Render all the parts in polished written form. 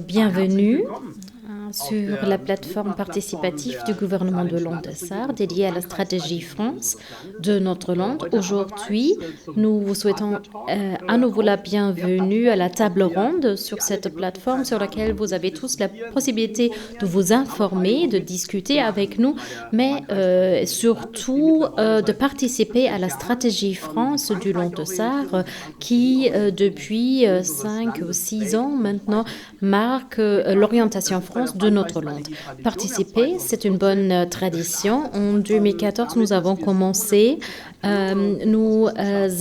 Bienvenue sur la plateforme participative du gouvernement de Landessar dédiée à la stratégie France de notre land. Aujourd'hui, nous vous souhaitons à nouveau la bienvenue à la table ronde sur cette plateforme sur laquelle vous avez tous la possibilité de vous informer, de discuter avec nous, mais surtout de participer à la stratégie France du Landessar qui, depuis 5 ou 6 ans maintenant, marque l'orientation France de notre land. Participer, c'est une bonne tradition. En 2014, nous avons commencé. Nous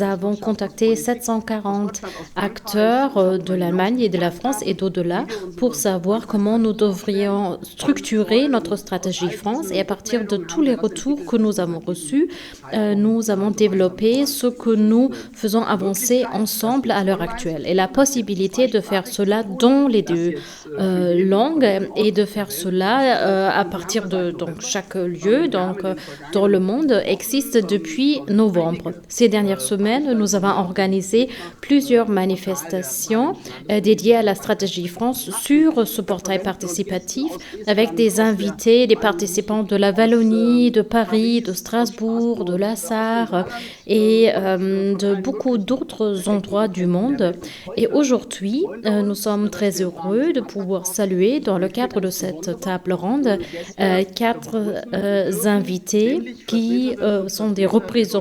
avons contacté 740 acteurs de l'Allemagne et de la France et d'au-delà pour savoir comment nous devrions structurer notre stratégie France. Et à partir de tous les retours que nous avons reçus, nous avons développé ce que nous faisons avancer ensemble à l'heure actuelle. Et la possibilité de faire cela dans les deux langues et de faire cela à partir de chaque lieu dans le monde existe depuis novembre. Ces dernières semaines, nous avons organisé plusieurs manifestations dédiées à la stratégie France sur ce portail participatif avec des invités, des participants de la Wallonie, de Paris, de Strasbourg, de la Sarre et de beaucoup d'autres endroits du monde. Et aujourd'hui, nous sommes très heureux de pouvoir saluer dans le cadre de cette table ronde 4 invités qui sont des représentants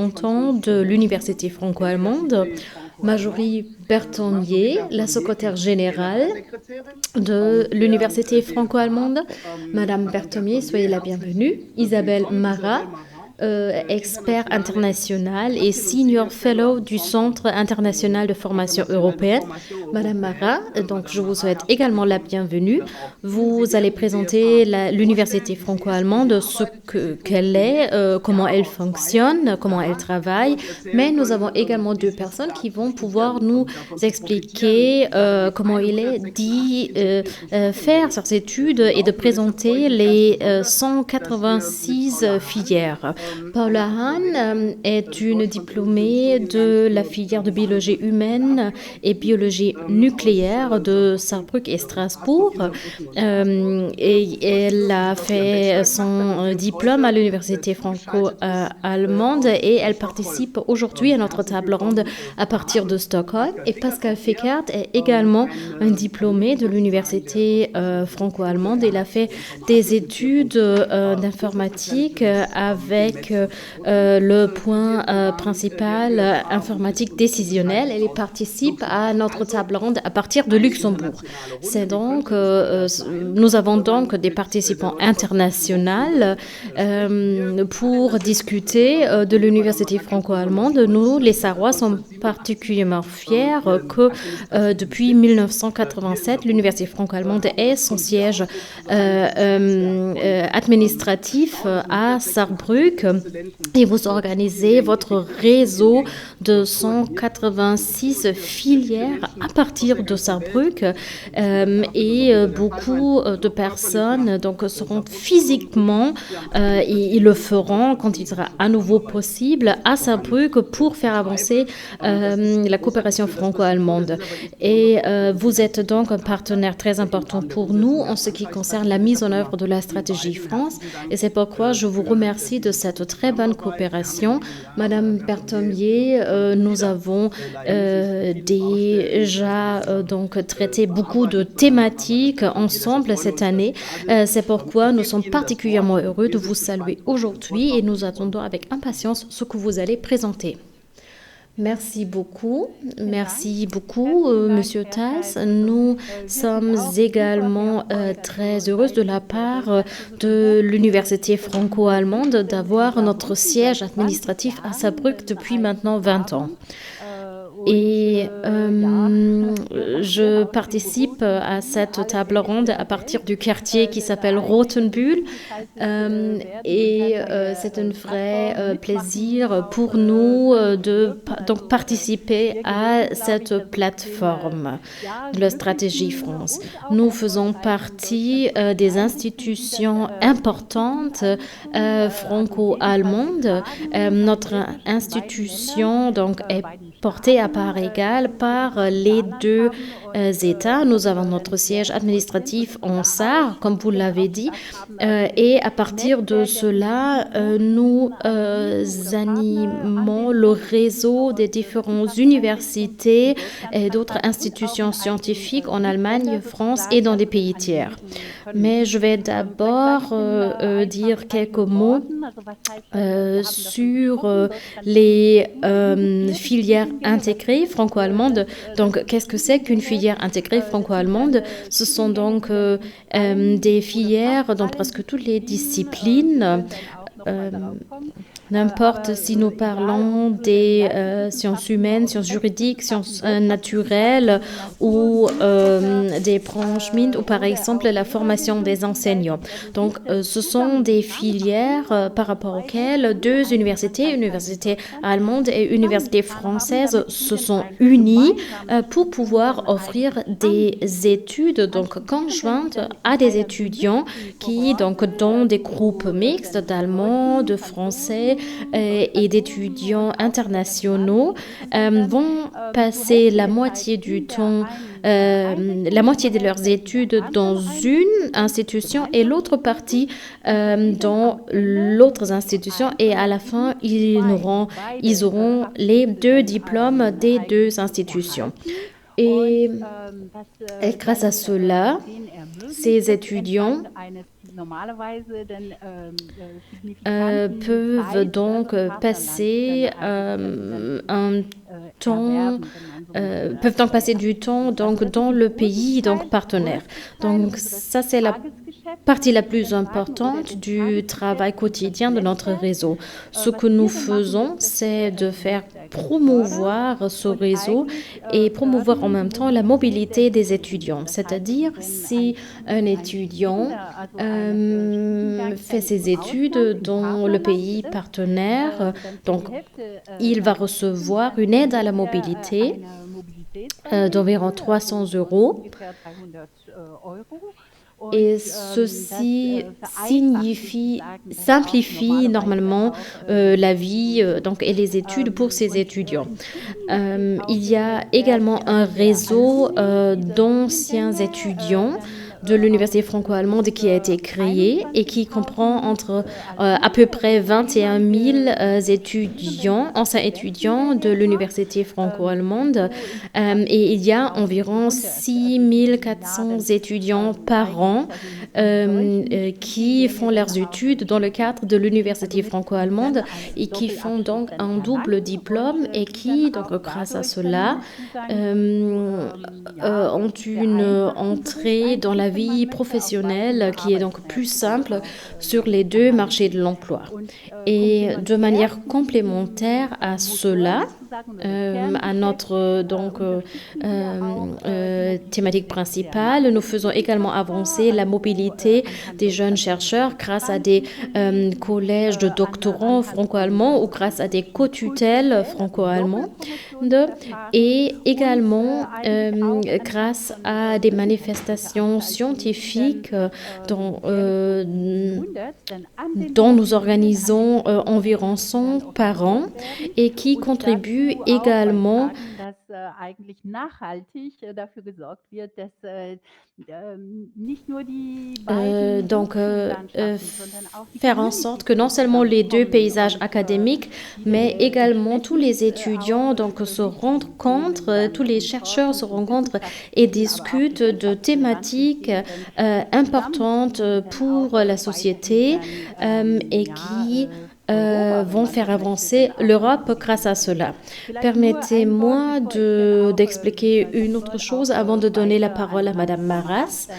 de l'Université franco-allemande. Marjorie Berthommier, la secrétaire générale de l'Université franco-allemande. Madame Berthommier, soyez la bienvenue. Isabelle Marat, expert international et senior fellow du Centre international de formation européenne. Madame Marat, donc je vous souhaite également la bienvenue. Vous allez présenter l'Université franco-allemande, ce qu'elle est, comment elle fonctionne, comment elle travaille. Mais nous avons également 2 personnes qui vont pouvoir nous expliquer comment il est d'y faire ses études et de présenter les 186 filières. Paula Hahn est une diplômée de la filière de biologie humaine et biologie nucléaire de Saarbrück et Strasbourg. Et elle a fait son diplôme à l'université franco-allemande et elle participe aujourd'hui à notre table ronde à partir de Stockholm. Et Pascal Fickert est également un diplômé de l'université franco-allemande. Il a fait des études d'informatique avec le point principal informatique décisionnel. Elle participe à notre table ronde à partir de Luxembourg. C'est donc, nous avons donc des participants internationaux pour discuter de l'université franco-allemande. Nous, les Sarrois, sommes particulièrement fiers que depuis 1987, l'université franco-allemande ait son siège administratif à Saarbrück. Et vous organisez votre réseau de 186 filières à partir de Saarbrück et beaucoup de personnes seront physiquement, ils le feront quand il sera à nouveau possible à Saarbrück pour faire avancer la coopération franco-allemande. Et vous êtes donc un partenaire très important pour nous en ce qui concerne la mise en œuvre de la stratégie France. Et c'est pourquoi je vous remercie de cette très bonne coopération. Madame Berthommier, nous avons déjà traité beaucoup de thématiques ensemble cette année. C'est pourquoi nous sommes particulièrement heureux de vous saluer aujourd'hui et nous attendons avec impatience ce que vous allez présenter. Merci beaucoup, Monsieur Tass. Nous sommes également très heureuses de la part de l'Université franco-allemande d'avoir notre siège administratif à Saarbrück depuis maintenant 20 ans. Et je participe à cette table ronde à partir du quartier qui s'appelle Rotenbühl. Et c'est un vrai plaisir pour nous de participer à cette plateforme de la stratégie France. Nous faisons partie des institutions importantes franco-allemandes. Notre institution est portée à part égale par les 2 États. Nous avons notre siège administratif en Sarre, comme vous l'avez dit, et à partir de cela, nous animons le réseau des différentes universités et d'autres institutions scientifiques en Allemagne, France et dans des pays tiers. Mais je vais d'abord dire quelques mots sur les filières intégrées franco-allemandes. Donc, qu'est-ce que c'est qu'une filière intégrée franco-allemande? Ce sont donc des filières dans presque toutes les disciplines. N'importe si nous parlons des sciences humaines, sciences juridiques, sciences naturelles ou des branches MINT ou par exemple la formation des enseignants. Donc ce sont des filières par rapport auxquelles deux universités allemandes et université française se sont unies pour pouvoir offrir des études donc conjointes à des étudiants qui donc dans des groupes mixtes d'Allemands, de Français et d'étudiants internationaux vont passer la moitié du temps, la moitié de leurs études dans une institution et l'autre partie dans l'autre institution. Et à la fin, ils auront les deux diplômes des deux institutions. Et grâce à cela, ces étudiants peuvent donc passer du temps donc dans le pays donc partenaire. Donc ça c'est la partie la plus importante du travail quotidien de notre réseau. Ce que nous faisons, c'est de faire promouvoir ce réseau et promouvoir en même temps la mobilité des étudiants. C'est-à-dire, si un étudiant fait ses études dans le pays partenaire, donc il va recevoir une aide à la mobilité d'environ 300 €. Et ceci simplifie normalement la vie donc, et les études pour ces étudiants. Il y a également un réseau d'anciens étudiants de l'université franco-allemande qui a été créée et qui comprend entre à peu près 21 000 anciens étudiants de l'université franco-allemande et il y a environ 6 400 étudiants par an qui font leurs études dans le cadre de l'université franco-allemande et qui font donc un double diplôme et qui, donc grâce à cela, ont une entrée dans la vie professionnelle qui est donc plus simple sur les deux marchés de l'emploi. Et de manière complémentaire à cela, à notre thématique principale, nous faisons également avancer la mobilité des jeunes chercheurs grâce à des collèges de doctorants franco-allemands ou grâce à des co-tutelles franco-allemandes et également grâce à des manifestations scientifiques dont nous organisons environ 100 par an et qui contribuent également faire en sorte que non seulement les deux paysages académiques, mais également tous les étudiants donc, se rendent compte, tous les chercheurs se rencontrent et discutent de thématiques importantes pour la société et qui vont faire avancer l'Europe grâce à cela. Permettez-moi d'expliquer une autre chose avant de donner la parole à Madame Maras.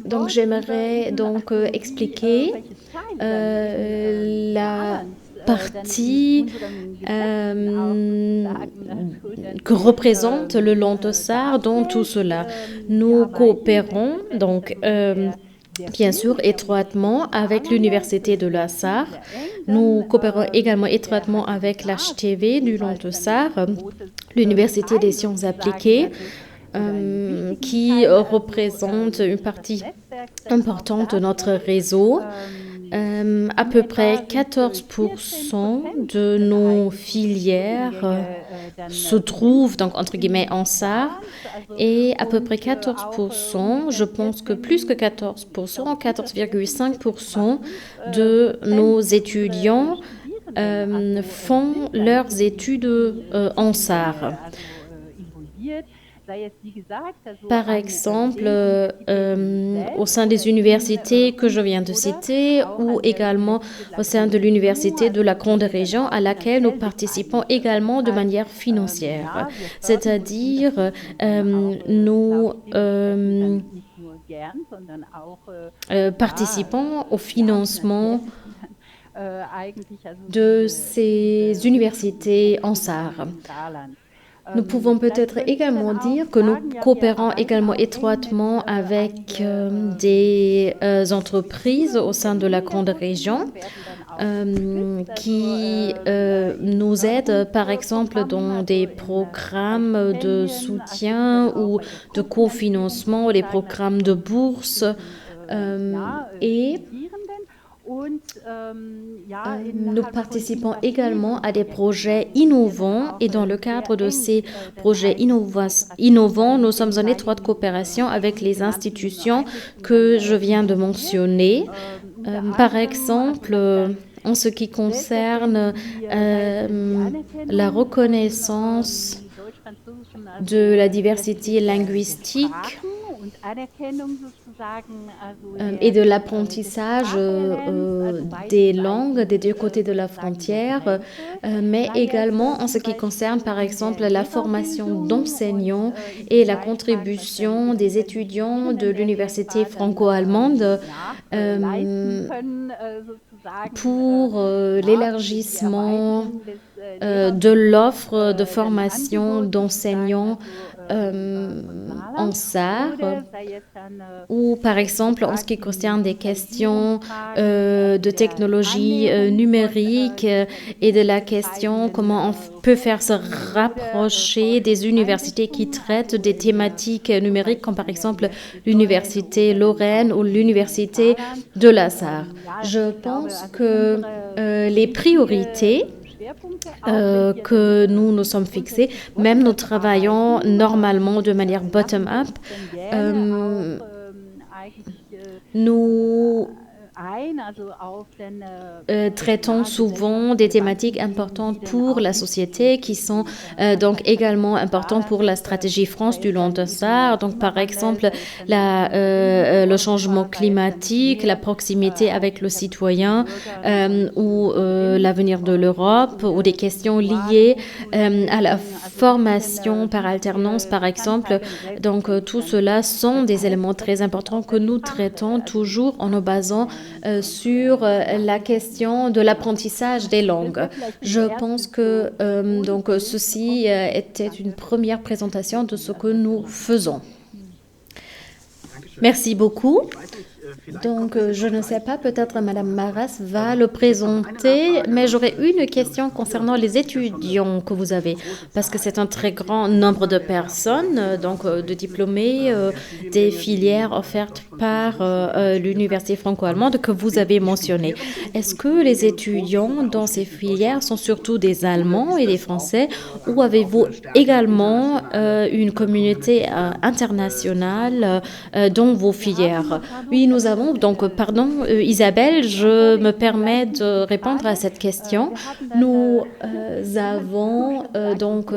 Donc j'aimerais donc expliquer la partie que représente le Land-Sarre dans tout cela. Nous coopérons donc bien sûr étroitement avec l'Université de la Sarre. Nous coopérons également étroitement avec l'HTV du Land-Sarre, l'Université des sciences appliquées, qui représente une partie importante de notre réseau. À peu près 14% de nos filières se trouvent, donc entre guillemets, en SAR, et à peu près 14%, je pense que plus que 14%, 14,5% de nos étudiants font leurs études en SAR. Par exemple, au sein des universités que je viens de citer ou également au sein de l'université de la Grande Région à laquelle nous participons également de manière financière. C'est-à-dire, nous participons au financement de ces universités en SAR. Nous pouvons peut-être également dire que nous coopérons également étroitement avec des entreprises au sein de la Grande Région qui nous aident, par exemple, dans des programmes de soutien ou de cofinancement, des programmes de bourse et nous participons également à des projets innovants et dans le cadre de ces projets innovants, nous sommes en étroite coopération avec les institutions que je viens de mentionner. Par exemple, en ce qui concerne la reconnaissance de la diversité linguistique et de l'apprentissage des langues des deux côtés de la frontière, mais également en ce qui concerne, par exemple, la formation d'enseignants et la contribution des étudiants de l'université franco-allemande pour l'élargissement de l'offre de formation d'enseignants en SAR, ou par exemple en ce qui concerne des questions de technologie numérique et de la question comment on peut faire se rapprocher des universités qui traitent des thématiques numériques comme par exemple l'université Lorraine ou l'université de la SAR. Je pense que les priorités que nous sommes fixés. Même nous travaillons normalement de manière bottom-up. Nous traitons souvent des thématiques importantes pour la société qui sont donc également importantes pour la stratégie France du long de SAR. Donc par exemple le changement climatique, la proximité avec le citoyen ou l'avenir de l'Europe ou des questions liées à la formation par alternance par exemple. Donc tout cela sont des éléments très importants que nous traitons toujours en nous basant sur la question de l'apprentissage des langues. Je pense que donc ceci était une première présentation de ce que nous faisons. Merci beaucoup. Donc, je ne sais pas, peut-être Madame Maras va le présenter, mais j'aurais une question concernant les étudiants que vous avez, parce que c'est un très grand nombre de personnes, donc de diplômés des filières offertes par l'Université franco-allemande que vous avez mentionnées. Est-ce que les étudiants dans ces filières sont surtout des Allemands et des Français, ou avez-vous également une communauté internationale dans vos filières? Oui, nous avons donc, pardon Isabelle, je me permets de répondre à cette question. Nous avons donc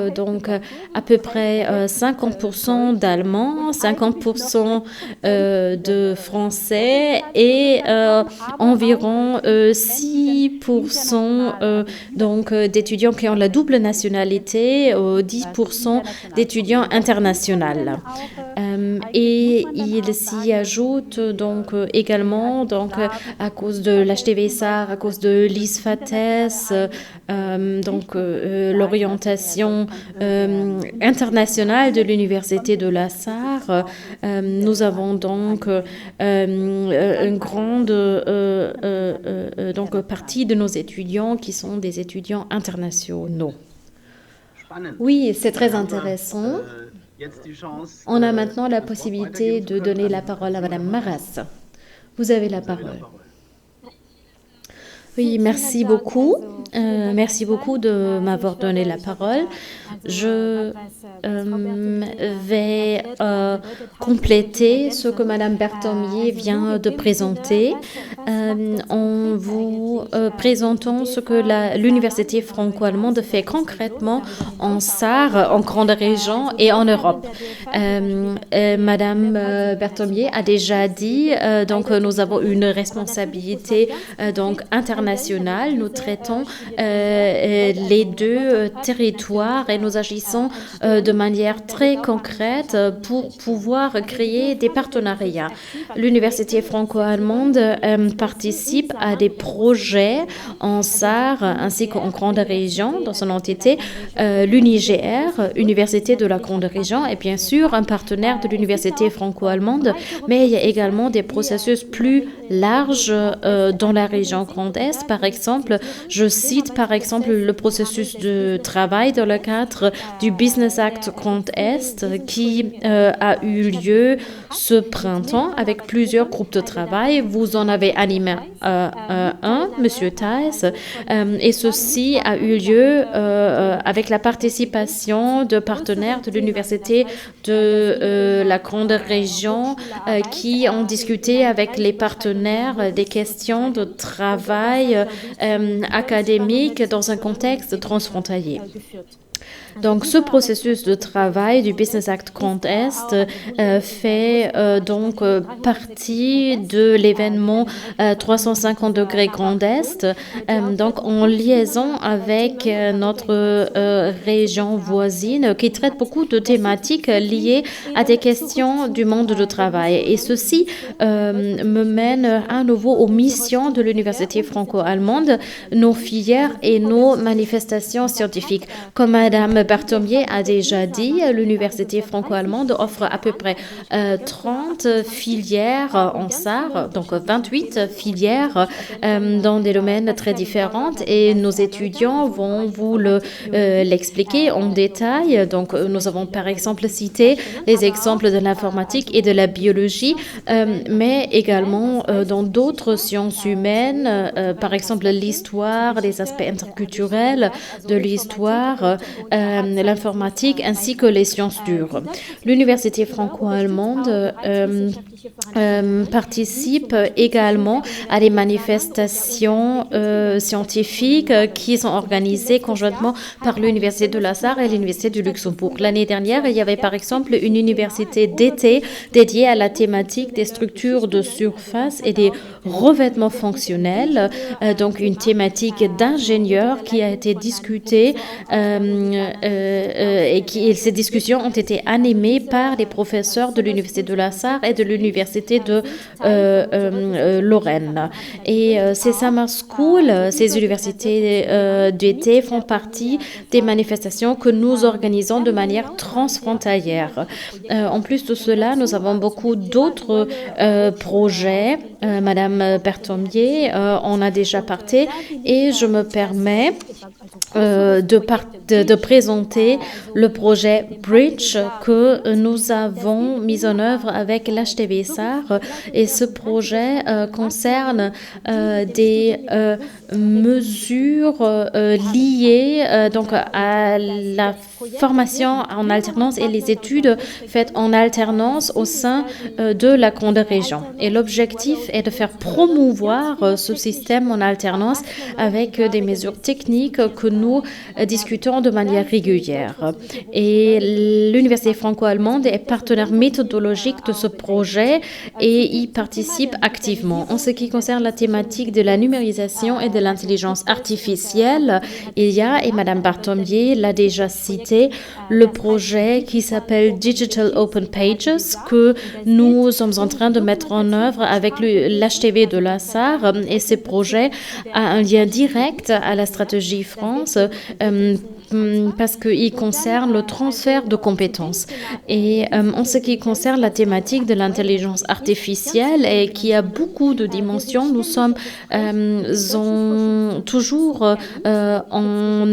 à peu près 50% d'Allemands, 50% de Français et environ 6% donc d'étudiants qui ont la double nationalité, 10% d'étudiants internationaux. Et il s'y ajoute donc également donc à cause de l'HTV SAR, à cause de l'ISFATES, donc l'orientation internationale de l'université de la SAR. Nous avons donc une grande donc partie de nos étudiants qui sont des étudiants internationaux. Oui, c'est très intéressant. On a maintenant la possibilité de donner la parole à Madame Maras. Vous avez la parole. Oui, merci beaucoup. Merci beaucoup de m'avoir donné la parole. Je vais compléter ce que Madame Berthomier vient de présenter en vous présentant ce que l'Université franco-allemande fait concrètement en Sarre, en grande région et en Europe. Madame Berthomier a déjà dit, donc nous avons une responsabilité donc internationale. Nous traitons les deux territoires et nous agissons de manière très concrète pour pouvoir créer des partenariats. L'Université franco-allemande participe à des projets en Sarre ainsi qu'en grande région dans son entité. L'UNIGR, Université de la grande région, est bien sûr un partenaire de l'Université franco-allemande, mais il y a également des processus plus larges dans la région Grand Est. Par exemple, je cite par exemple le processus de travail dans le cadre du Business Act Grand Est qui a eu lieu ce printemps avec plusieurs groupes de travail. Vous en avez animé un, Monsieur Thais, et ceci a eu lieu avec la participation de partenaires de l'Université de la grande région qui ont discuté avec les partenaires des questions de travail académique dans un contexte transfrontalier. Donc, ce processus de travail du Business Act Grand Est fait donc partie de l'événement 350 degrés Grand Est, donc en liaison avec notre région voisine qui traite beaucoup de thématiques liées à des questions du monde du travail. Et ceci me mène à nouveau aux missions de l'Université franco-allemande, nos filières et nos manifestations scientifiques. Comme Madame Berthomier a déjà dit, l'Université franco-allemande offre à peu près 30 filières en Sarre, donc 28 filières dans des domaines très différents et nos étudiants vont vous l'expliquer en détail. Donc nous avons par exemple cité les exemples de l'informatique et de la biologie, mais également dans d'autres sciences humaines, par exemple l'histoire, les aspects interculturels de l'histoire, l'informatique ainsi que les sciences dures. L'Université franco-allemande participe également à des manifestations scientifiques qui sont organisées conjointement par l'Université de la Sarre et l'Université du Luxembourg. L'année dernière, il y avait par exemple une université d'été dédiée à la thématique des structures de surface et des revêtements fonctionnels, donc une thématique d'ingénieur qui a été discutée et ces discussions ont été animées par les professeurs de l'Université de la Sarre et de l'Université de Lorraine. Et ces summer schools, ces universités d'été font partie des manifestations que nous organisons de manière transfrontalière. En plus de cela, nous avons beaucoup d'autres projets. Madame Berthomier en a déjà parlé et je me permets de présenter le projet Bridge que nous avons mis en œuvre avec l'HTV Sarre et ce projet concerne des mesures liées donc à la formation en alternance et les études faites en alternance au sein de la grande région. Et l'objectif est de faire promouvoir ce système en alternance avec des mesures techniques que nous discutons de manière régulière. Et l'Université franco-allemande est partenaire méthodologique de ce projet et y participe activement. En ce qui concerne la thématique de la numérisation et de l'intelligence artificielle, il y a, et Madame Berthomier l'a déjà cité, le projet qui s'appelle Digital Open Pages que nous sommes en train de mettre en œuvre avec l'HTV de la Sarre et ce projet a un lien direct à la stratégie France parce qu'il concerne le transfert de compétences. Et en ce qui concerne la thématique de l'intelligence artificielle et qui a beaucoup de dimensions, nous sommes toujours en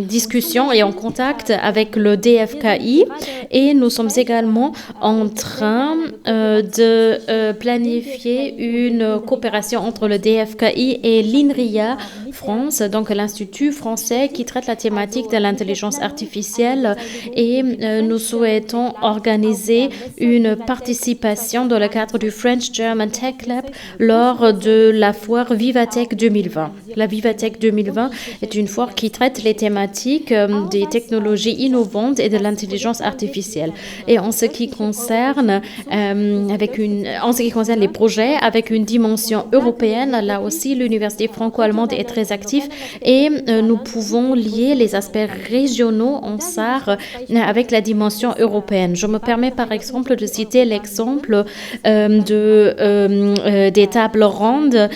discussion et en contact avec le DFKI et nous sommes également en train de planifier une coopération entre le DFKI et l'INRIA France, donc l'Institut français qui traite la thématique de l'intelligence artificielle et nous souhaitons organiser une participation dans le cadre du French German Tech Lab lors de la foire Vivatech 2020. La Vivatech 2020 est une foire qui traite les thématiques des technologies innovantes et de l'intelligence artificielle. Et en ce qui concerne les projets avec une dimension européenne, là aussi l'université franco-allemande est très active et nous pouvons lier les aspects régionaux en SAR avec la dimension européenne. Je me permets par exemple de citer l'exemple des tables rondes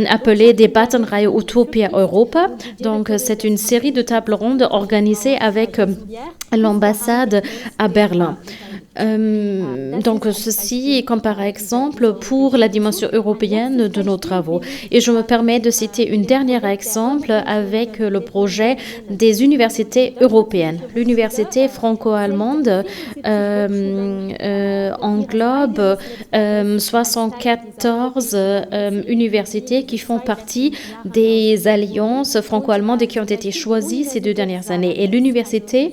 appelées Debattenreihe Utopia Europa. Donc c'est une série de tables rondes organisées avec l'ambassade à Berlin. Donc ceci comme par exemple pour la dimension européenne de nos travaux. Et je me permets de citer un dernier exemple avec le projet des universités européennes. L'université franco-allemande englobe 74 universités qui font partie des alliances franco-allemandes et qui ont été choisies ces 2 dernières années. Et l'université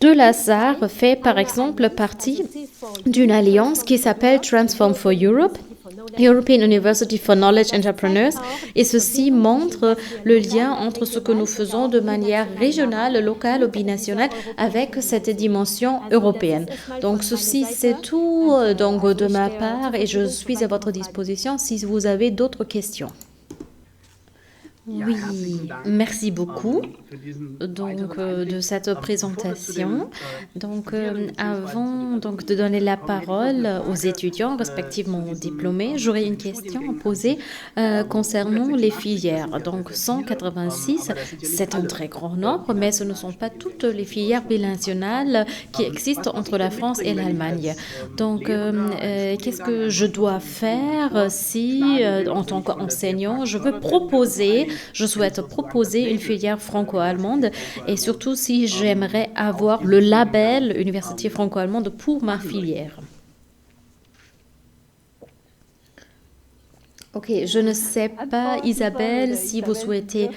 de la SAR fait par exemple partie d'une alliance qui s'appelle Transform for Europe, European University for Knowledge Entrepreneurs, et ceci montre le lien entre ce que nous faisons de manière régionale, locale ou binationale avec cette dimension européenne. Donc ceci c'est tout donc, de ma part et je suis à votre disposition si vous avez d'autres questions. Oui, merci beaucoup de cette présentation. Donc, avant de donner la parole aux étudiants, respectivement aux diplômés, j'aurais une question à poser concernant les filières. Donc, 186, c'est un très grand nombre, mais ce ne sont pas toutes les filières binationales qui existent entre la France et l'Allemagne. Donc, qu'est-ce que je dois faire si, en tant qu'enseignant, je souhaite proposer une filière franco-allemande et surtout si j'aimerais avoir le label Université franco-allemande pour ma filière. Ok, je ne sais pas, Isabelle, si vous souhaitez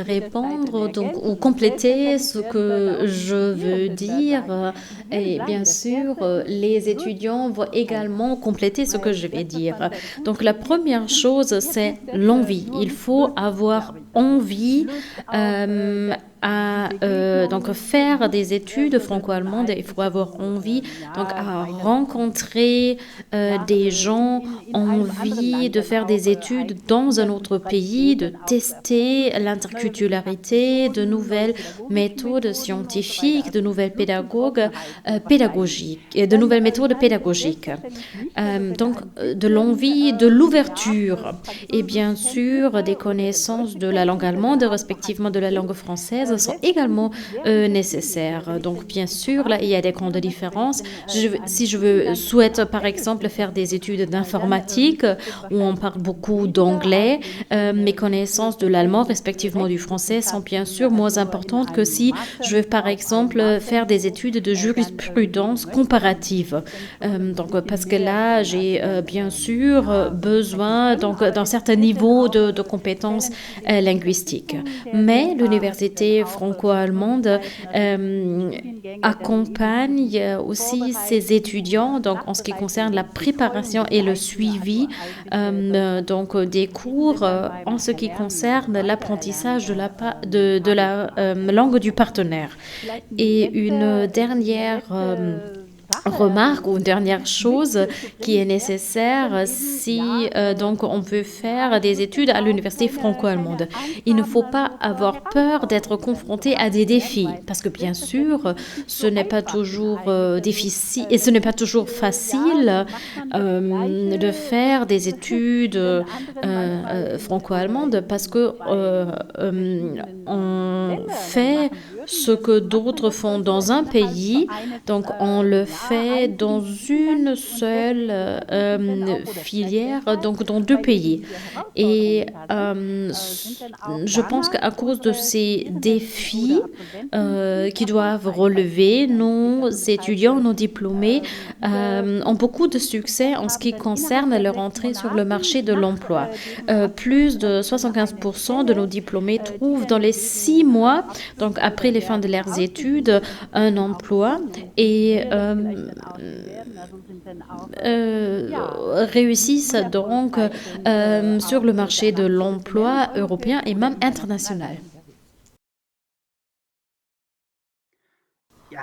répondre ou compléter ce que je veux dire. Et bien sûr, les étudiants vont également compléter ce que je vais dire. Donc, la première chose, c'est l'envie. Il faut avoir envie à faire des études franco-allemandes. Il faut avoir envie à rencontrer des gens, envie de faire des études dans un autre pays, de tester l'interculturalité, de nouvelles méthodes scientifiques, de nouvelles de nouvelles méthodes pédagogiques. De l'envie, de l'ouverture et bien sûr des connaissances de la langue allemande, respectivement de la langue française, sont également nécessaires. Donc, bien sûr, là, il y a des grandes différences. Si je souhaite, par exemple, faire des études d'informatique, où on parle beaucoup d'anglais, mes connaissances de l'allemand, respectivement du français, sont bien sûr moins importantes que si je veux, par exemple, faire des études de jurisprudence comparative. Parce que là, j'ai bien sûr besoin d'un certain niveau de compétences linguistiques. Mais l'université franco-allemande accompagne aussi ses étudiants en ce qui concerne la préparation et le suivi des cours en ce qui concerne l'apprentissage de la langue du partenaire. Et une dernière remarque ou une dernière chose qui est nécessaire si donc on veut faire des études à l'université franco-allemande. Il ne faut pas avoir peur d'être confronté à des défis parce que bien sûr, ce n'est pas toujours difficile et ce n'est pas toujours facile de faire des études franco-allemandes parce que on fait ce que d'autres font dans un pays, donc on le fait dans une seule filière, donc dans 2 pays. Et je pense qu'à cause de ces défis qui doivent relever, nos étudiants, nos diplômés ont beaucoup de succès en ce qui concerne leur entrée sur le marché de l'emploi. Plus de 75% de nos diplômés trouvent dans les 6 mois, donc après les fins de leurs études, un emploi et réussissent donc sur le marché de l'emploi européen et même international.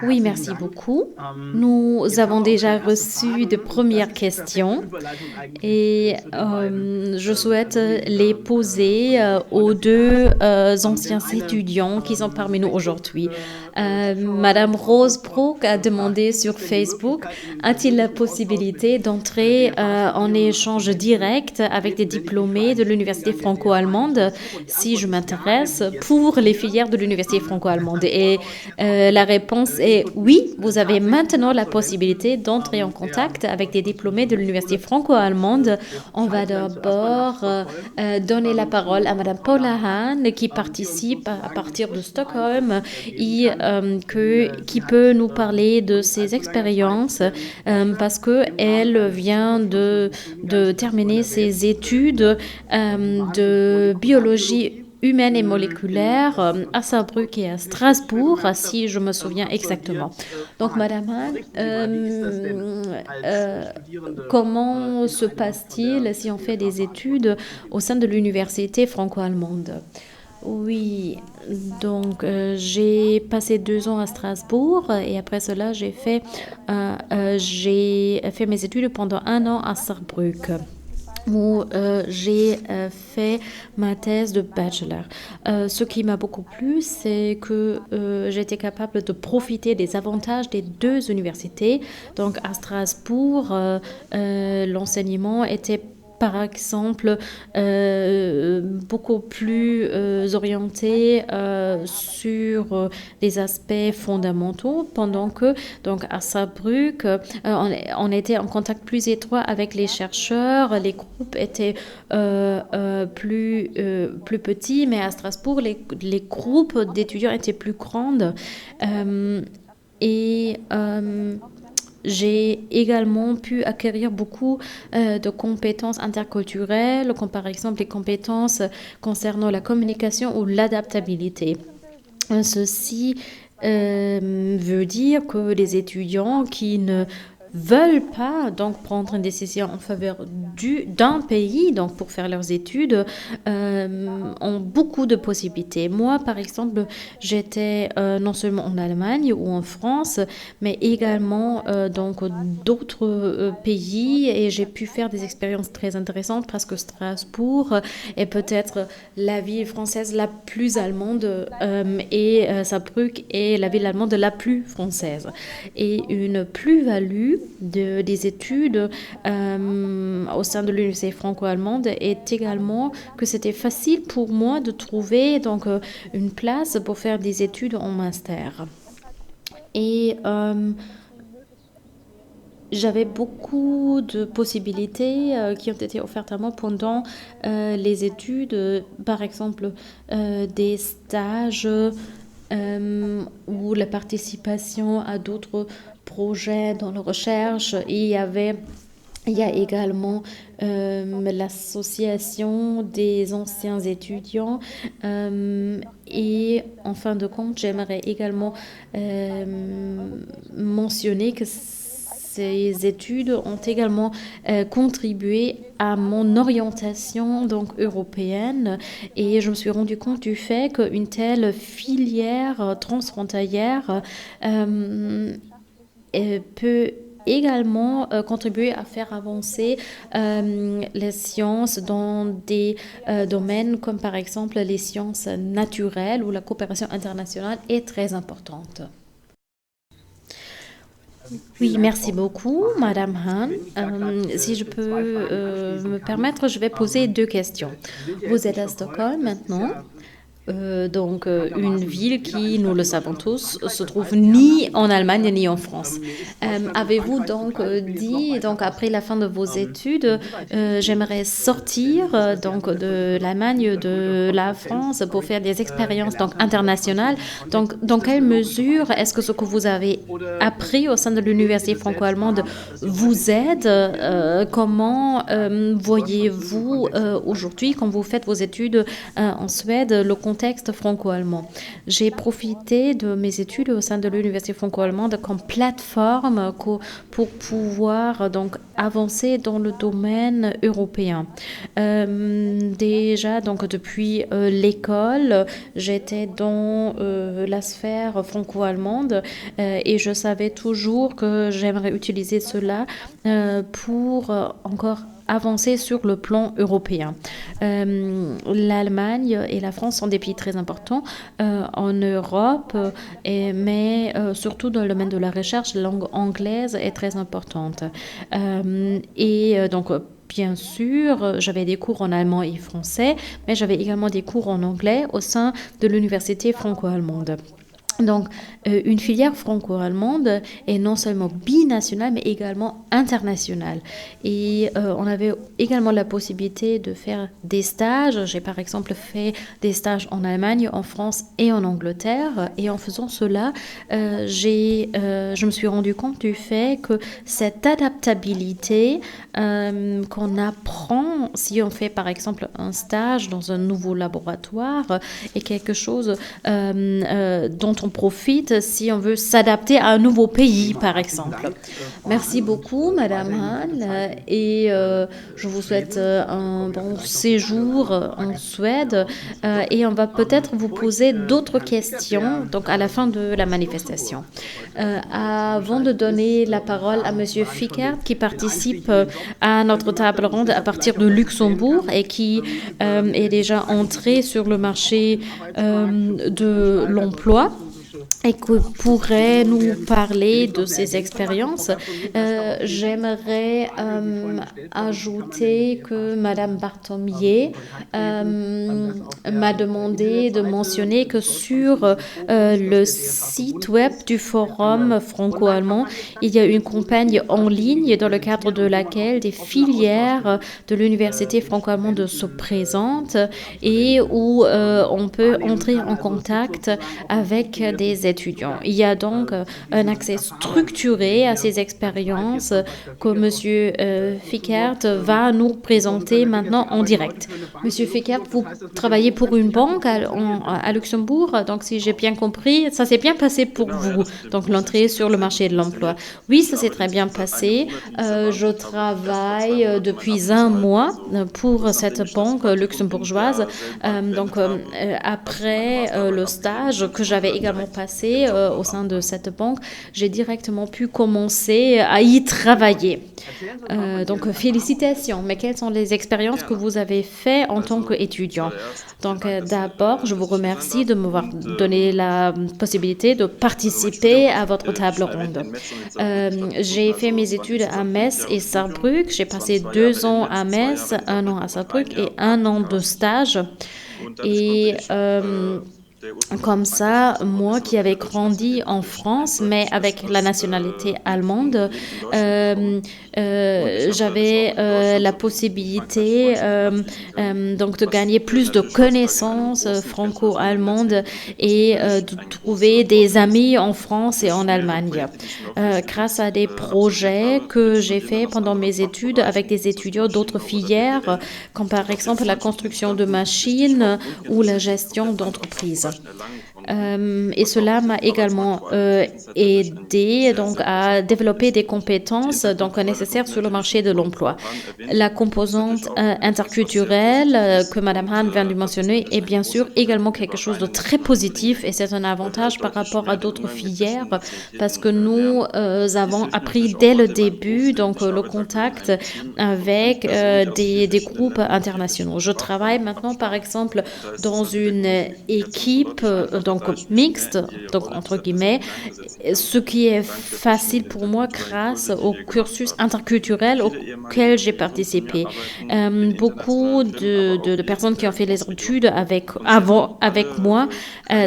Oui, merci beaucoup. Nous avons déjà reçu de premières questions et je souhaite les poser aux 2 anciens étudiants qui sont parmi nous aujourd'hui. Madame Rose Brook a demandé sur Facebook, a-t-il la possibilité d'entrer en échange direct avec des diplômés de l'université franco-allemande si je m'intéresse pour les filières de l'université franco-allemande? Et la réponse est oui, vous avez maintenant la possibilité d'entrer en contact avec des diplômés de l'université franco-allemande. On va d'abord donner la parole à Madame Paula Hahn qui participe à partir de Stockholm et qui peut nous parler de ses expériences parce qu'elle vient de terminer ses études de biologie humaine et moléculaire à Saarbrück et à Strasbourg, si je me souviens exactement. Donc, Madame Hahn, comment se passe-t-il si on fait des études au sein de l'université franco-allemande? Oui, donc j'ai passé 2 ans à Strasbourg et après cela j'ai fait mes études pendant 1 an à Saarbrück où j'ai fait ma thèse de bachelor. Ce qui m'a beaucoup plu, c'est que j'étais capable de profiter des avantages des 2 universités. Donc à Strasbourg, l'enseignement était par exemple beaucoup plus orienté sur des aspects fondamentaux, pendant que donc à Saarbrück, on était en contact plus étroit avec les chercheurs, les groupes étaient plus petits, mais à Strasbourg, les groupes d'étudiants étaient plus grands. Et j'ai également pu acquérir beaucoup de compétences interculturelles, comme par exemple les compétences concernant la communication ou l'adaptabilité. Ceci veut dire que les étudiants qui ne veulent pas donc prendre une décision en faveur d'un pays donc pour faire leurs études ont beaucoup de possibilités. Moi, par exemple, j'étais non seulement en Allemagne ou en France, mais également donc d'autres pays et j'ai pu faire des expériences très intéressantes parce que Strasbourg est peut-être la ville française la plus allemande et Saarbrück est la ville allemande la plus française. Et une plus-value des études au sein de l'université franco-allemande est également que c'était facile pour moi de trouver donc une place pour faire des études en master. Et j'avais beaucoup de possibilités qui ont été offertes à moi pendant les études, par exemple des stages ou la participation à d'autres projets dans la recherche. Il y a également l'association des anciens étudiants et en fin de compte, j'aimerais également mentionner que ces études ont également contribué à mon orientation donc européenne et je me suis rendu compte du fait qu'une telle filière transfrontalière peut également contribué à faire avancer les sciences dans des domaines comme par exemple les sciences naturelles où la coopération internationale est très importante. Oui, merci beaucoup, Madame Han. Si je peux me permettre, je vais poser 2 questions. Vous êtes à Stockholm maintenant. Donc une ville qui, nous le savons tous, se trouve ni en Allemagne ni en France. Avez-vous donc dit, donc après la fin de vos études, j'aimerais sortir donc de l'Allemagne, de la France pour faire des expériences donc internationales. Donc dans quelle mesure est-ce que ce que vous avez appris au sein de l'université franco-allemande vous aide? Comment voyez-vous aujourd'hui, quand vous faites vos études en Suède, le contexte franco-allemand? J'ai profité de mes études au sein de l'université franco-allemande comme plateforme pour pouvoir donc avancer dans le domaine européen. Déjà donc depuis l'école, j'étais dans la sphère franco-allemande et je savais toujours que j'aimerais utiliser cela pour encore avancer sur le plan européen. L'Allemagne et la France sont des pays très importants en Europe, mais surtout dans le domaine de la recherche, la langue anglaise est très importante. Donc, bien sûr, j'avais des cours en allemand et français, mais j'avais également des cours en anglais au sein de l'université franco-allemande. Donc, une filière franco-allemande est non seulement binationale, mais également internationale. Et on avait également la possibilité de faire des stages. J'ai par exemple fait des stages en Allemagne, en France et en Angleterre. Et en faisant cela, je me suis rendu compte du fait que cette adaptabilité qu'on apprend si on fait par exemple un stage dans un nouveau laboratoire est quelque chose dont on profite si on veut s'adapter à un nouveau pays, par exemple. Merci beaucoup, Madame Han, et je vous souhaite un bon séjour en Suède, et on va peut-être vous poser d'autres questions donc à la fin de la manifestation. Avant de donner la parole à Monsieur Fickert, qui participe à notre table ronde à partir de Luxembourg et qui est déjà entré sur le marché de l'emploi, et qui pourrait nous parler de ses expériences. J'aimerais ajouter que Madame Barthomier m'a demandé de mentionner que sur le site web du Forum franco-allemand, il y a une campagne en ligne dans le cadre de laquelle des filières de l'université franco-allemande se présentent et où on peut entrer en contact avec des étudiants. Il y a donc un accès structuré à ces expériences que M. Fickert va nous présenter maintenant en direct. Monsieur Fickert, vous travaillez pour une banque à Luxembourg, donc si j'ai bien compris, ça s'est bien passé pour vous, donc l'entrée sur le marché de l'emploi. Oui, ça s'est très bien passé. Je travaille depuis 1 mois pour cette banque luxembourgeoise. Donc après le stage que j'avais également passé au sein de cette banque, j'ai directement pu commencer à y travailler. Donc félicitations, mais quelles sont les expériences que vous avez faites en tant qu'étudiant? Donc d'abord, je vous remercie de m'avoir donné la possibilité de participer à votre table ronde. J'ai fait mes études à Metz et Saarbrück. J'ai passé 2 ans à Metz, 1 an à Saarbrück et 1 an de stage. Et comme ça, moi qui avais grandi en France, mais avec la nationalité allemande, j'avais la possibilité donc de gagner plus de connaissances franco-allemandes et de trouver des amis en France et en Allemagne. Grâce à des projets que j'ai faits pendant mes études avec des étudiants d'autres filières, comme par exemple la construction de machines ou la gestion d'entreprises. Et cela m'a également aidé donc, à développer des compétences donc, nécessaires sur le marché de l'emploi. La composante interculturelle que Mme Hahn vient de mentionner est bien sûr également quelque chose de très positif et c'est un avantage par rapport à d'autres filières parce que nous avons appris dès le début donc, le contact avec des groupes internationaux. Je travaille maintenant par exemple dans une équipe donc mixte, donc entre guillemets, ce qui est facile pour moi grâce au cursus interculturel auquel j'ai participé. Beaucoup de personnes qui ont fait les études avec moi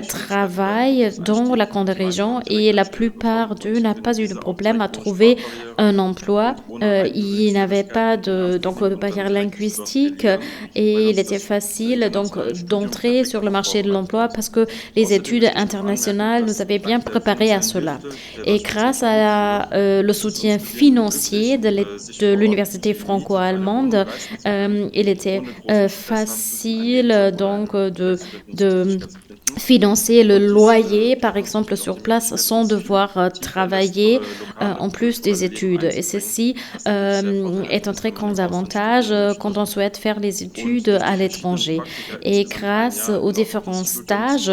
travaillent dans la grande région et la plupart d'eux n'ont pas eu de problème à trouver un emploi. Ils n'avaient pas de barrière linguistique et il était facile donc d'entrer sur le marché de l'emploi parce que les études internationales nous avaient bien préparés à cela. Et grâce à le soutien financier de l'université franco-allemande, il était facile donc de financer le loyer, par exemple, sur place, sans devoir travailler en plus des études. Et ceci est un très grand avantage quand on souhaite faire les études à l'étranger. Et grâce aux différents stages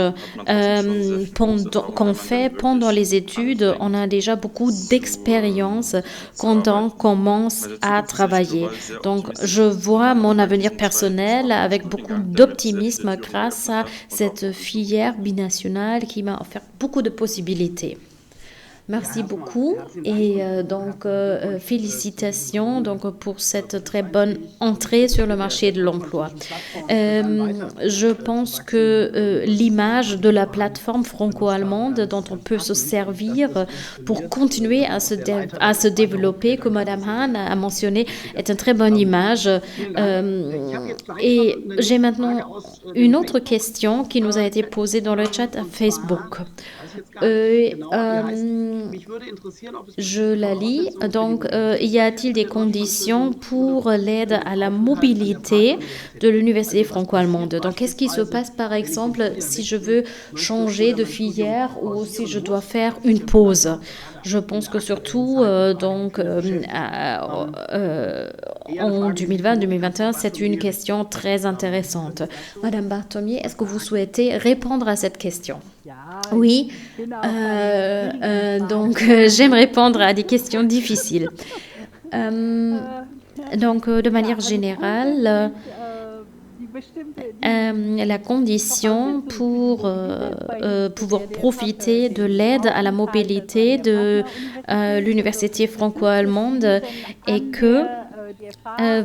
qu'on fait pendant les études, on a déjà beaucoup d'expérience quand on commence à travailler. Donc, je vois mon avenir personnel avec beaucoup d'optimisme grâce à cette filière binationale qui m'a offert beaucoup de possibilités. Merci beaucoup et félicitations donc, pour cette très bonne entrée sur le marché de l'emploi. Je pense que l'image de la plateforme franco-allemande dont on peut se servir pour continuer à se développer, que Mme Hahn a mentionné, est une très bonne image. Et j'ai maintenant une autre question qui nous a été posée dans le chat Facebook. Je la lis. Donc, y a-t-il des conditions pour l'aide à la mobilité de l'université franco-allemande? Donc, qu'est-ce qui se passe, par exemple, si je veux changer de filière ou si je dois faire une pause? Je pense que surtout, en 2020-2021, c'est une question très intéressante. Madame Barthomier, est-ce que vous souhaitez répondre à cette question? Oui, j'aime répondre à des questions difficiles. De manière générale, la condition pour pouvoir profiter de l'aide à la mobilité de l'université franco-allemande est que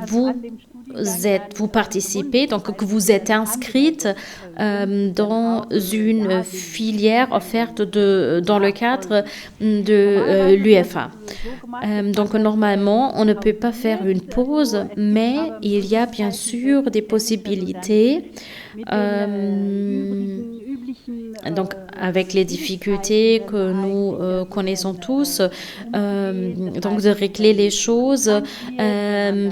vous participez, donc que vous êtes inscrite dans une filière offerte dans le cadre de l'UFA. Donc normalement, on ne peut pas faire une pause, mais il y a bien sûr des possibilités. Donc, avec les difficultés que nous connaissons tous, donc de régler les choses,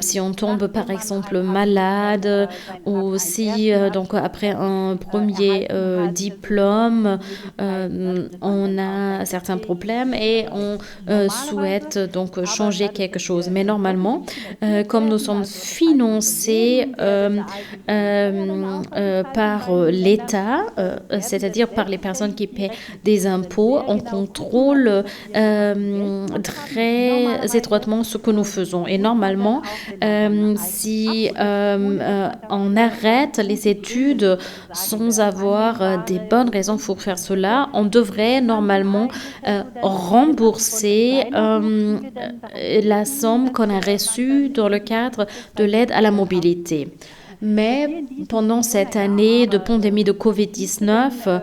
si on tombe par exemple malade ou si donc après un premier diplôme, on a certains problèmes et on souhaite donc changer quelque chose. Mais normalement, comme nous sommes financés par l'État, c'est-à-dire par les personnes qui paient des impôts, on contrôle très étroitement ce que nous faisons. Et normalement, si on arrête les études sans avoir des bonnes raisons pour faire cela, on devrait normalement rembourser la somme qu'on a reçue dans le cadre de l'aide à la mobilité. Mais pendant cette année de pandémie de Covid-19,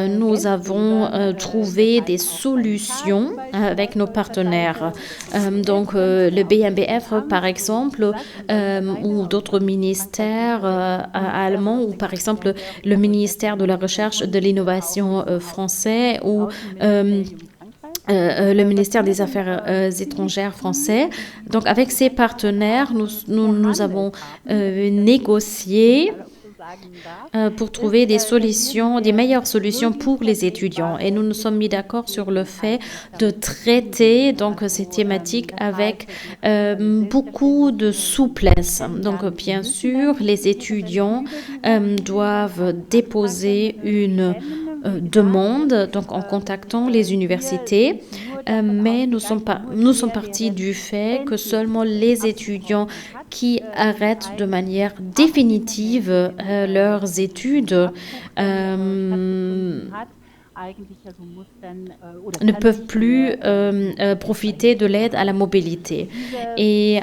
nous avons trouvé des solutions avec nos partenaires. Donc, le BMBF, par exemple, ou d'autres ministères allemands, ou par exemple le ministère de la Recherche et de l'Innovation français, ou le ministère des Affaires étrangères français. Donc, avec ces partenaires, nous avons négocié pour trouver des solutions, des meilleures solutions pour les étudiants. Et nous nous sommes mis d'accord sur le fait de traiter donc ces thématiques avec beaucoup de souplesse. Donc bien sûr, les étudiants doivent déposer une demande donc en contactant les universités, mais nous sommes partis du fait que seulement les étudiants qui arrêtent de manière définitive leurs études ne peuvent plus profiter de l'aide à la mobilité. Et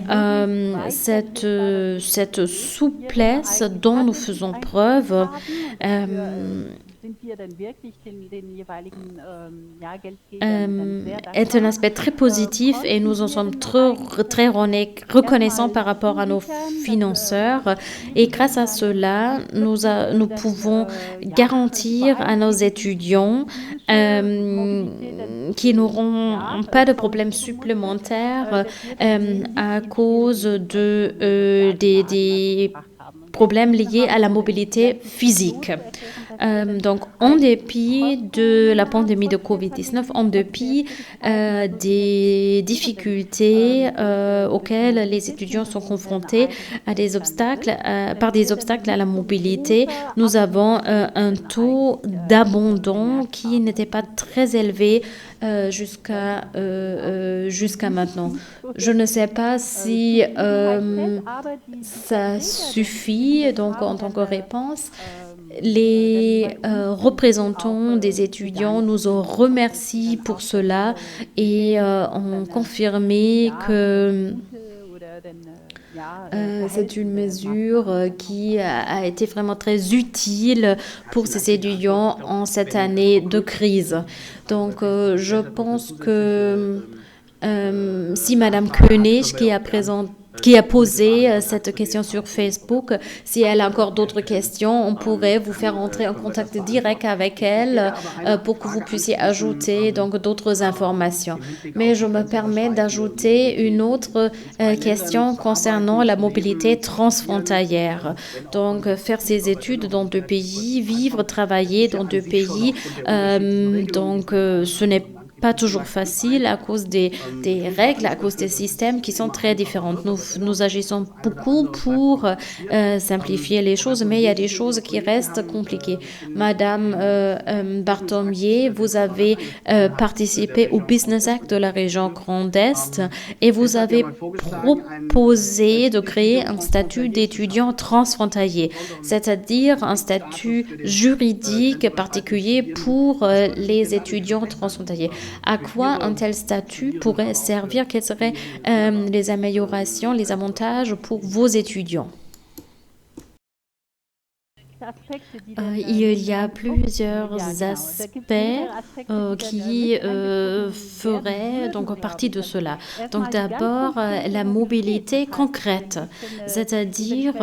cette souplesse dont nous faisons preuve est un aspect très positif et nous en sommes très reconnaissants par rapport à nos financeurs. Et grâce à cela, nous pouvons garantir à nos étudiants qui n'auront pas de problèmes supplémentaires à cause des problèmes liés à la mobilité physique. Donc, en dépit de la pandémie de COVID-19, en dépit des difficultés auxquelles les étudiants sont confrontés par des obstacles à la mobilité, nous avons un taux d'abandon qui n'était pas très élevé jusqu'à maintenant. Je ne sais pas si ça suffit donc en tant que réponse. Les représentants des étudiants nous ont remercié pour cela et ont confirmé que c'est une mesure qui a été vraiment très utile pour ces étudiants en cette année de crise. Donc, je pense que si Madame Koenig, qui a posé cette question sur Facebook, si elle a encore d'autres questions, on pourrait vous faire entrer en contact direct avec elle pour que vous puissiez ajouter donc d'autres informations. Mais je me permets d'ajouter une autre question concernant la mobilité transfrontalière. Donc, faire ses études dans deux pays, vivre, travailler dans deux pays, ce n'est pas toujours facile à cause des règles, à cause des systèmes qui sont très différents. Nous agissons beaucoup pour simplifier les choses, mais il y a des choses qui restent compliquées. Madame Barthomier, vous avez participé au Business Act de la région Grand Est et vous avez proposé de créer un statut d'étudiant transfrontalier, c'est-à-dire un statut juridique particulier pour les étudiants transfrontaliers. À quoi un tel statut pourrait servir? Quelles seraient les améliorations, les avantages pour vos étudiants? Il y a plusieurs aspects qui feraient donc partie de cela. Donc d'abord, la mobilité concrète, c'est-à-dire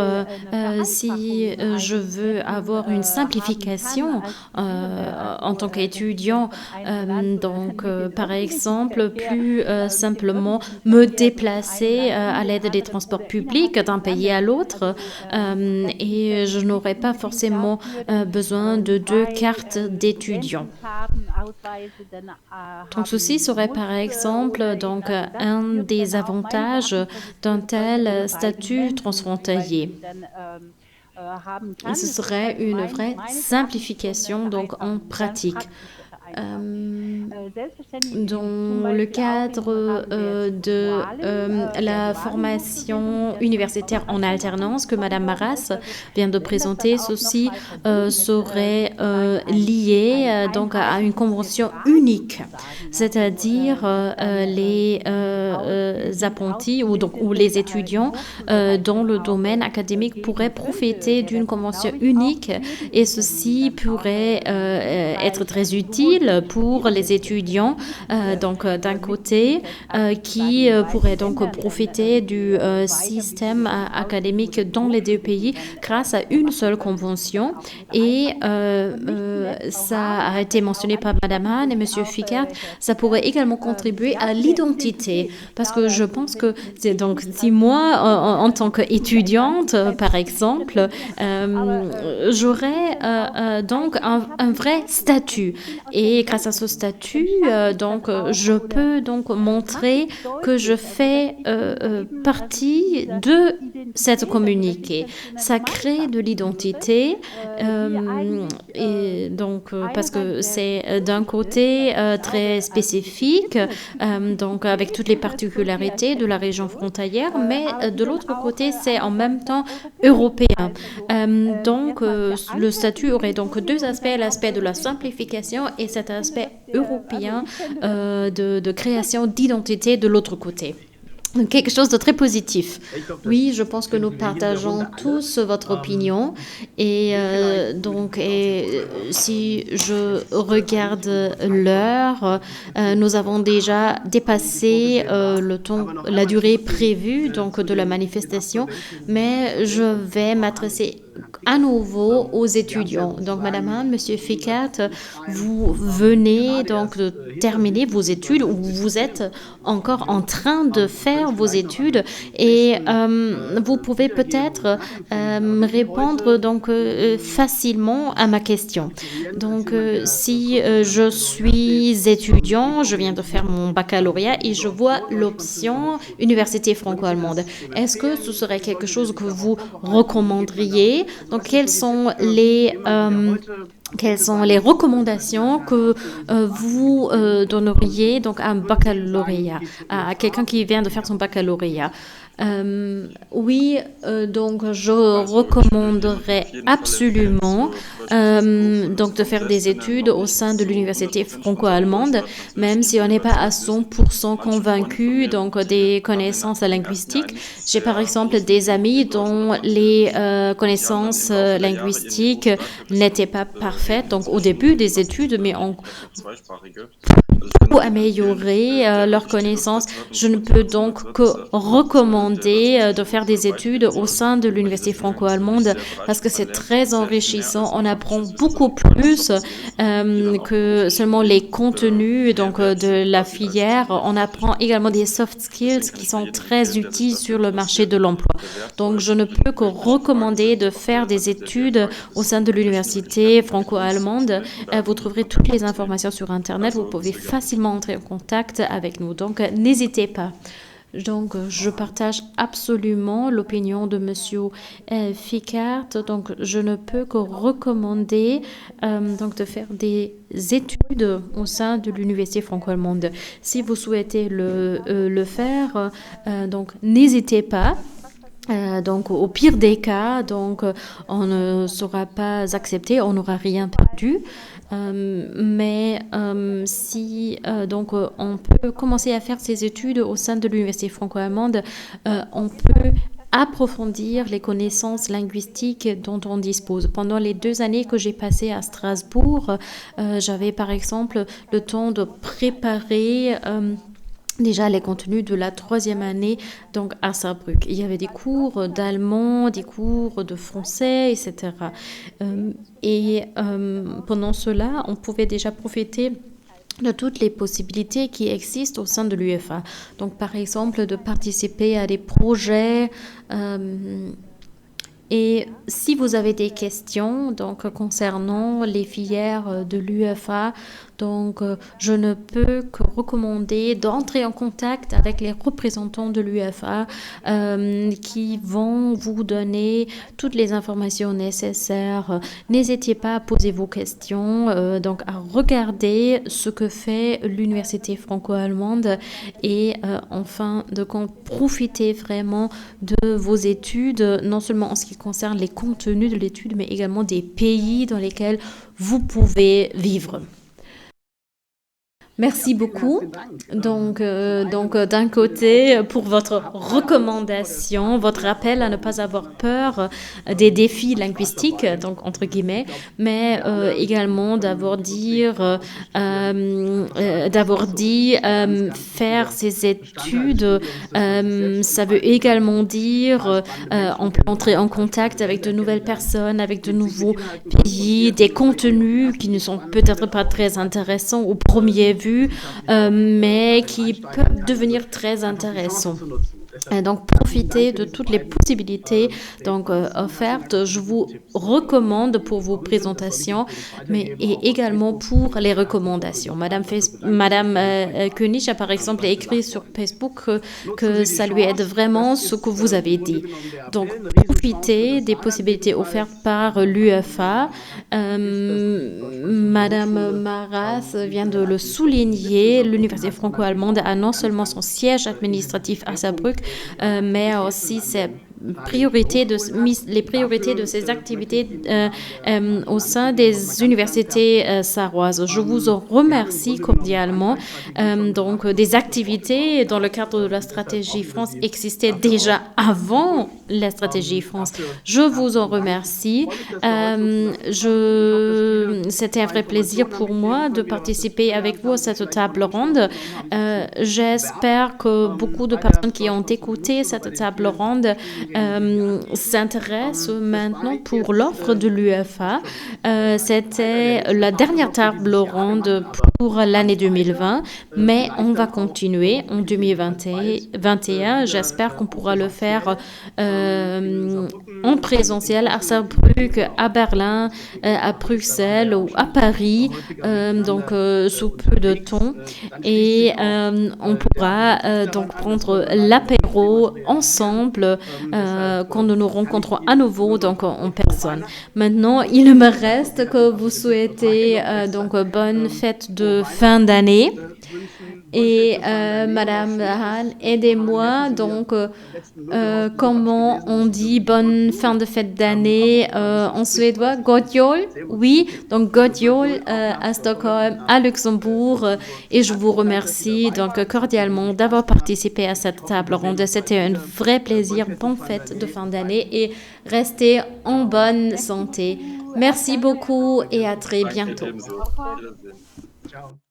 si je veux avoir une simplification en tant qu'étudiant, par exemple, plus simplement me déplacer à l'aide des transports publics d'un pays à l'autre et je n'aurais pas forcément besoin de 2 cartes d'étudiants. Donc ceci serait par exemple un des avantages d'un tel statut transfrontalier. Ce serait une vraie simplification donc en pratique. Dans le cadre de la formation universitaire en alternance que Madame Maras vient de présenter, ceci serait lié donc à une convention unique, c'est-à-dire les apprentis ou les étudiants dans le domaine académique pourraient profiter d'une convention unique et ceci pourrait être très utile pour les étudiants, d'un côté, qui pourraient donc profiter du système académique dans les deux pays grâce à une seule convention. Et ça a été mentionné par Madame Hahn et Monsieur Ficard, ça pourrait également contribuer à l'identité, parce que je pense que donc si moi, en tant qu'étudiante, par exemple, j'aurai donc un vrai statut. Et grâce à ce statut, donc, je peux donc montrer que je fais partie de cette communauté. Ça crée de l'identité et donc parce que c'est d'un côté très spécifique, donc avec toutes les particularités de la région frontalière, mais de l'autre côté, c'est en même temps européen. Donc, le statut aurait donc deux aspects, l'aspect de la simplification et cet aspect européen de création d'identité de l'autre côté. Quelque chose de très positif. Oui, je pense que nous partageons tous votre opinion. Et donc, si je regarde l'heure, nous avons déjà dépassé le temps, la durée prévue donc, de la manifestation, mais je vais m'adresser à nouveau aux étudiants. Donc, Madame Anne, Monsieur Ficat, vous venez donc de terminer vos études ou vous êtes encore en train de faire vos études et vous pouvez peut-être répondre donc facilement à ma question. Donc, si je suis étudiant, je viens de faire mon baccalauréat et je vois l'option Université franco-allemande. Est-ce que ce serait quelque chose que vous recommanderiez? Donc, quelles sont les recommandations que vous donneriez donc à un baccalauréat, à quelqu'un qui vient de faire son baccalauréat? Oui, donc je recommanderais absolument donc de faire des études au sein de l'université franco-allemande, même si on n'est pas à 100% convaincu donc des connaissances linguistiques. J'ai par exemple des amis dont les connaissances linguistiques n'étaient pas parfaites donc au début des études, mais on pour améliorer leurs connaissances. Je ne peux donc que recommander de faire des études au sein de l'université franco-allemande parce que c'est très enrichissant. On apprend beaucoup plus que seulement les contenus donc, de la filière. On apprend également des soft skills qui sont très utiles sur le marché de l'emploi. Donc, je ne peux que recommander de faire des études au sein de l'université franco-allemande. Vous trouverez toutes les informations sur Internet. Vous pouvez facilement entrer en contact avec nous. Donc, n'hésitez pas. Donc, je partage absolument l'opinion de Monsieur Ficart. Donc, je ne peux que recommander donc, de faire des études au sein de l'université franco-allemande. Si vous souhaitez le faire, donc, n'hésitez pas. Donc, au pire des cas, donc, on ne sera pas accepté, on n'aura rien perdu. Mais si donc on peut commencer à faire ces études au sein de l'université franco-allemande, on peut approfondir les connaissances linguistiques dont on dispose. Pendant les 2 années que j'ai passées à Strasbourg, j'avais par exemple le temps de préparer déjà les contenus de la 3e année donc à Saarbrück. Il y avait des cours d'allemand, des cours de français, etc. Pendant cela, on pouvait déjà profiter de toutes les possibilités qui existent au sein de l'UFA. Donc, par exemple, de participer à des projets. Et si vous avez des questions donc, concernant les filières de l'UFA, donc je ne peux que recommander d'entrer en contact avec les représentants de l'UFA qui vont vous donner toutes les informations nécessaires. N'hésitez pas à poser vos questions, donc à regarder ce que fait l'université franco-allemande et enfin de profiter vraiment de vos études, non seulement en ce qui concerne les contenus de l'étude, mais également des pays dans lesquels vous pouvez vivre. Merci beaucoup. Donc d'un côté, pour votre recommandation, votre appel à ne pas avoir peur des défis linguistiques, donc entre guillemets, mais également d'avoir dit faire ces études, ça veut également dire on peut entrer en contact avec de nouvelles personnes, avec de nouveaux pays, des contenus qui ne sont peut-être pas très intéressants au premier vue, mais qui peuvent devenir très intéressants. Donc, profitez de toutes les possibilités offertes. Je vous recommande pour vos présentations, mais et également pour les recommandations. Madame Koenig a par exemple écrit sur Facebook que ça lui aide vraiment ce que vous avez dit. Donc, profitez des possibilités offertes par l'UEFA. Madame Maras vient de le souligner. L'Université franco-allemande a non seulement son siège administratif à Saarbrück, mais aussi les priorités de ces activités au sein des universités sarroises. Je vous en remercie cordialement. Des activités dans le cadre de la stratégie France existaient déjà avant la stratégie France. Je vous en remercie. C'était un vrai plaisir pour moi de participer avec vous à cette table ronde. J'espère que beaucoup de personnes qui ont écouté cette table ronde s'intéressent maintenant pour l'offre de l'UEFA. C'était la dernière table ronde pour l'année 2020, mais on va continuer en 2021. J'espère qu'on pourra le faire en présentiel à Saarbrück, à Berlin, à Bruxelles ou à Paris, sous peu de temps. Et on pourra donc prendre l'apéro ensemble quand nous nous rencontrons à nouveau en personne. Maintenant, il me reste que vous souhaitez bonne fête de fin d'année. Et Madame Hahn, aidez-moi. Comment on dit bonne fin de fête d'année en suédois? God jul. Oui, donc God jul à Stockholm, à Luxembourg. Et je vous remercie cordialement d'avoir participé à cette table ronde. C'était un vrai plaisir. Bonne fête de fin d'année et restez en bonne santé. Merci beaucoup et à très bientôt. Ciao.